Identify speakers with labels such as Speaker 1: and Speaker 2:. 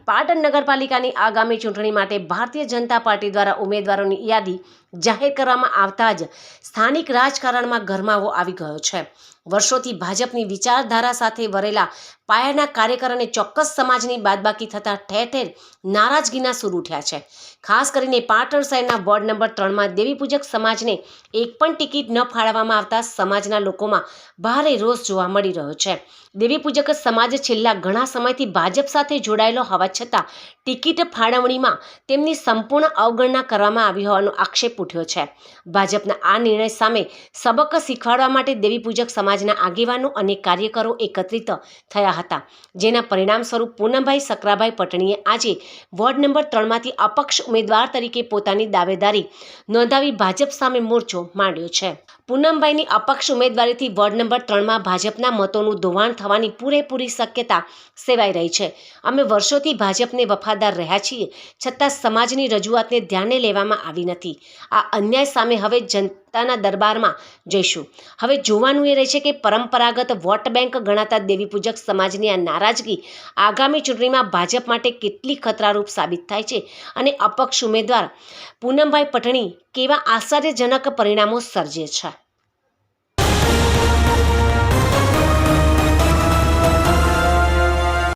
Speaker 1: પાટણ નગરપાલિકાની આગામી ચૂંટણી માટે ભારતીય જનતા પાર્ટી દ્વારા ઉમેદવારોની યાદી જાહેર કરવામાં આવતા જ સ્થાનિક રાજકારણમાં ગરમાવો આવી ગયો છે. વર્ષોથી ભાજપની વિચારધારા સાથે વરેલા પાયાના કાર્યકર અને ચોક્કસ સમાજની બાદબાકી થતાં ઠેર ઠેર નારાજગીના સૂર ઉઠ્યા છે. ખાસ કરીને પાટણ શહેરના વોર્ડ નંબર 3માં દેવીપૂજક સમાજને એક પણ ટિકિટ ન ફાળવવામાં આવતા સમાજના લોકોમાં ભારે રોષ જોવા મળી રહ્યો છે. દેવીપૂજક સમાજ છેલ્લા ઘણા સમયથી ભાજપ સાથે જોડાયેલો હોવા છતાં ટિકિટ ફાળવણીમાં તેમની સંપૂર્ણ અવગણના કરવામાં આવી હોવાનો આક્ષેપ ઉઠ્યો છે. ભાજપના આ નિર્ણય સામે સબક શીખવાડવા માટે દેવીપૂજક સમાજના આગેવાનો અને કાર્યકરો એકત્રિત થયા હતા, જેના પરિણામ સ્વરૂપ પૂનમભાઈ સકરાભાઈ પટણીએ આજે વોર્ડ નંબર 3માંથી અપક્ષ ઉમેદવાર તરીકે પોતાની દાવેદારી નોંધાવી ભાજપ સામે મોરચો માંડ્યો છે. પૂનમભાઈની અપક્ષ ઉમેદવારીથી વોર્ડ નંબર 3માં ભાજપના મતોનું ધોવાણ થવાની પૂરેપૂરી શક્યતા સેવાઈ રહી છે. અમે વર્ષોથી ભાજપને વફાદાર રહ્યા છીએ, છતાં સમાજની રજૂઆતને ધ્યાને લેવામાં આવી નથી. આ અન્યાય સામે હવે જનતાના દરબારમાં જઈશું. હવે જોવાનું એ રહે છે કે પરંપરાગત વોટ બેંક ગણાતા દેવીપૂજક સમાજની આ નારાજગી આગામી ચૂંટણીમાં ભાજપ માટે કેટલી ખતરારૂપ સાબિત થાય છે અને અપક્ષ ઉમેદવાર પૂનમભાઈ પટણી કેવા આશ્ચર્યજનક પરિણામો સર્જે છે.